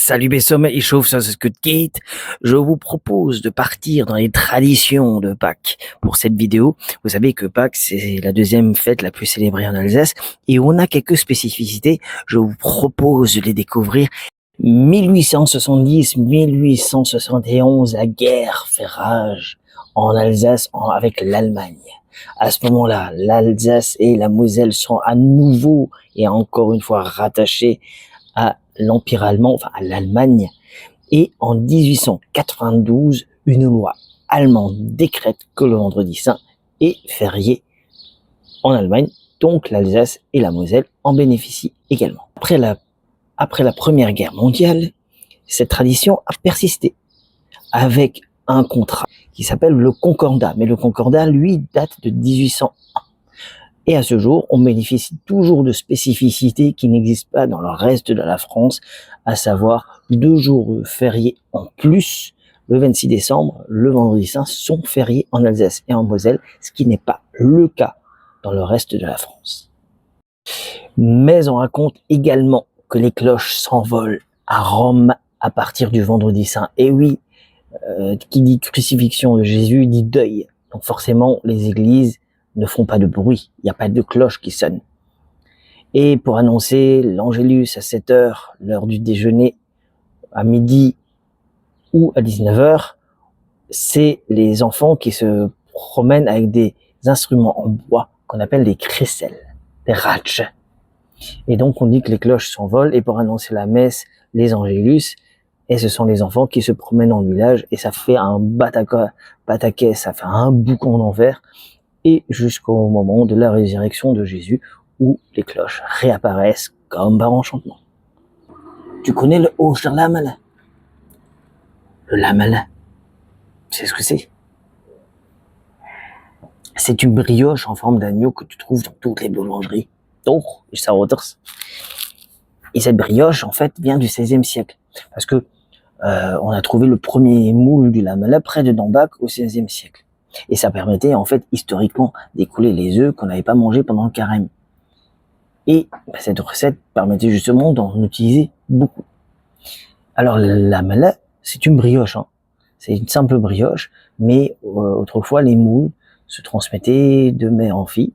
Salut mes sommets, ich hoffe, dass es gut geht. Je vous propose de partir dans les traditions de Pâques pour cette vidéo. Vous savez que Pâques, c'est la deuxième fête la plus célébrée en Alsace et on a quelques spécificités. Je vous propose de les découvrir. 1870-1871, la guerre fait rage en Alsace avec l'Allemagne. À ce moment-là, l'Alsace et la Moselle sont à nouveau et encore une fois rattachées à l'Empire allemand, enfin à l'Allemagne. Et en 1892, une loi allemande décrète que le vendredi saint est férié en Allemagne, donc l'Alsace et la Moselle en bénéficient également. Après la Première Guerre mondiale, cette tradition a persisté avec un contrat qui s'appelle le Concordat. Mais le Concordat, lui, date de 1801. Et à ce jour, on bénéficie toujours de spécificités qui n'existent pas dans le reste de la France, à savoir 2 jours fériés en plus. Le 26 décembre, le vendredi saint sont fériés en Alsace et en Moselle, ce qui n'est pas le cas dans le reste de la France. Mais on raconte également que les cloches s'envolent à Rome à partir du vendredi saint. Et oui, qui dit crucifixion de Jésus dit deuil. Donc forcément, les églises ne font pas de bruit, il n'y a pas de cloche qui sonne. Et pour annoncer l'Angélus à 7h, l'heure du déjeuner, à midi ou à 19h, c'est les enfants qui se promènent avec des instruments en bois qu'on appelle des crécelles, des ratches. Et donc on dit que les cloches s'envolent et pour annoncer la messe, les Angélus, et ce sont les enfants qui se promènent dans le village et ça fait un bataquet, ça fait un boucan d'enfer. Et jusqu'au moment de la résurrection de Jésus, où les cloches réapparaissent comme par enchantement. Tu connais le Osterlamele? Le lamele, tu sais ce que c'est? C'est une brioche en forme d'agneau que tu trouves dans toutes les boulangeries. Doch, ich sage das. Et cette brioche, en fait, vient du XVIe siècle. Parce que on a trouvé le premier moule du lamele près de Dambach au XVIe siècle. Et ça permettait en fait historiquement d'écouler les œufs qu'on n'avait pas mangés pendant le carême. Et cette recette permettait justement d'en utiliser beaucoup. Alors la lamele, c'est une brioche, hein. C'est une simple brioche, mais autrefois les moules se transmettaient de mère en fille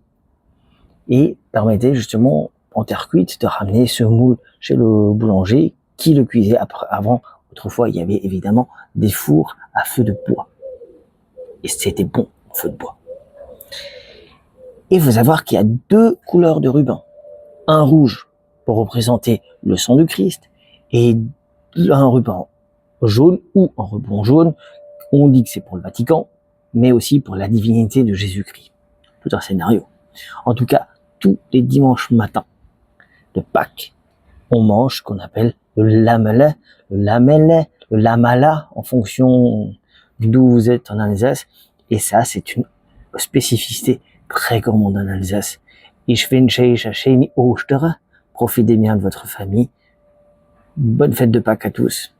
et permettaient justement en terre cuite de ramener ce moule chez le boulanger qui le cuisait avant. Autrefois, il y avait évidemment des fours à feu de bois. Et c'était bon, feu de bois. Et il faut savoir qu'il y a 2 couleurs de ruban. Un rouge pour représenter le sang du Christ et un ruban jaune ou un ruban jaune. On dit que c'est pour le Vatican, mais aussi pour la divinité de Jésus-Christ. Tout un scénario. En tout cas, tous les dimanches matins de Pâques, on mange ce qu'on appelle le lamele, le lamala, en fonction d'où vous êtes en Alsace, et ça c'est une spécificité très gourmande en Alsace. Ich wünsche euch ein schönes Ostern, profitez bien de votre famille, bonne fête de Pâques à tous.